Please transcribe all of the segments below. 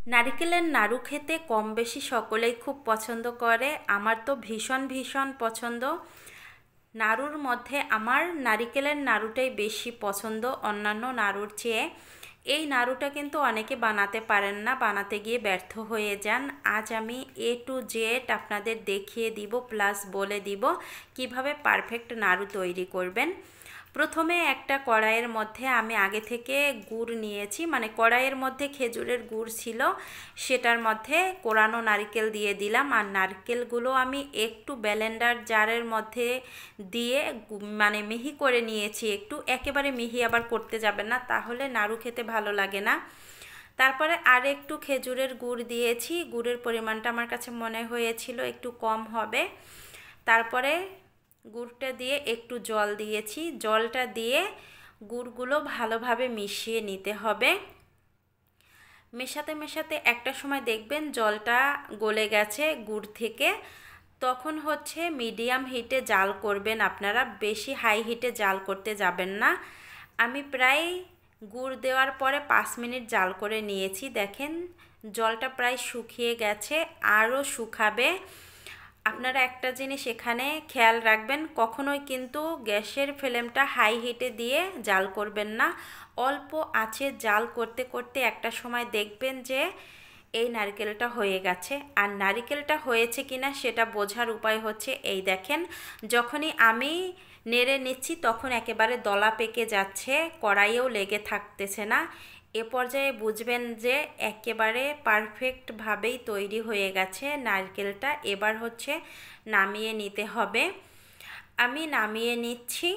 নারিকেলের নাড়ু খেতে কম বেশি সকলেই খুব পছন্দ করে। আমার তো ভীষণ ভীষণ পছন্দ। নাড়ুর মধ্যে আমার নারিকেলের নাড়ুটাই বেশি পছন্দ অন্যান্য নাড়ুর চেয়ে। এই নাড়ুটা কিন্তু অনেকে বানাতে পারেন না, বানাতে গিয়ে ব্যর্থ হয়ে যান। আজ আমি এ টু জেড আপনাদের দেখিয়ে দিব, প্লাস বলে দিব কিভাবে পারফেক্ট নাড়ু তৈরি করবেন। প্রথমে একটা কড়াইয়ের মধ্যে আমি আগে থেকে গুড় নিয়েছি, মানে কড়াইয়ের মধ্যে খেজুরের গুড় ছিল, সেটার মধ্যে কোরানো নারকেল দিয়ে দিলাম। আর নারকেলগুলো আমি একটু ব্লেন্ডার জারের মধ্যে দিয়ে মানে মিহি করে নিয়েছি। একটু একেবারে মিহি আবার করতে যাবেন না, তাহলে নাড়ু খেতে ভালো লাগে না। তারপরে আর একটু খেজুরের গুড় দিয়েছি, গুড়ের পরিমাণটা আমার কাছে মনে হয়েছিল একটু কম হবে। তারপরে গুড়টা দিয়ে একটু জল দিয়েছি, জলটা দিয়ে গুড়গুলো ভালোভাবে মিশিয়ে নিতে হবে। মেশাতে মেশাতে একটা সময় দেখবেন জলটা গলে গেছে গুড় থেকে, তখন হচ্ছে মিডিয়াম হিটে জাল করবেন আপনারা, বেশি হাই হিটে জাল করতে যাবেন না। আমি প্রায় গুড় দেওয়ার পরে 5 মিনিট জাল করে নিয়েছি। দেখেন জলটা প্রায় শুকিয়ে গেছে, আরও শুকাবে। আপনারা একটা জিনিস এখানে খেয়াল রাখবেন, কখনোই কিন্তু গ্যাসের ফ্লেমটা হাই হিটে দিয়ে জাল করবেন না। অল্প আঁচে জাল করতে করতে একটা সময় দেখবেন যে এই নারকেলটা হয়ে গেছে। আর নারকেলটা হয়েছে কিনা সেটা বোঝার উপায় হচ্ছে এই দেখেন, যখনই আমি নেড়ে নিচ্ছি তখন একেবারে দলা পেকে যাচ্ছে, কড়াইয়েও লেগে থাকতেছে না। এ পর্যায়ে বুঝবেন যে একেবারে পারফেক্টভাবেই তৈরি হয়ে গেছে নারকেলটা। এবার হচ্ছে নামিয়ে নিতে হবে। আমি নামিয়ে নিচ্ছি।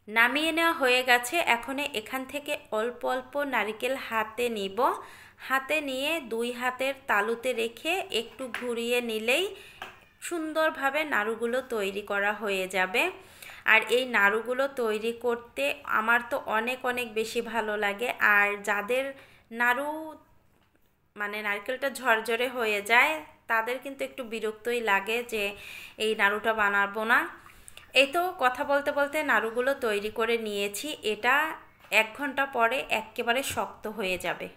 নামিয়ে নেওয়া হয়ে গেছে। এখন এখান থেকে অল্প অল্প নারকেল হাতে নিব। হাতে নিয়ে 2 হাতের তালুতে রেখে একটু ঘুরিয়ে নিলেই সুন্দরভাবে নাড়ুগুলো তৈরি করা হয়ে যাবে। আর এই নাড়ুগুলো তৈরি করতে আমার তো অনেক অনেক বেশি ভালো লাগে। আর যাদের নাড়ু মানে নারকেলটা ঝরঝরে হয়ে যায় তাদের কিন্তু একটু বিরক্তই লাগে যে এই নাড়ুটা বানাবো না। এই তো কথা বলতে বলতে নাড়ুগুলো তৈরি করে নিয়েছি। এটা 1 ঘন্টা পরে একেবারে শক্ত হয়ে যাবে।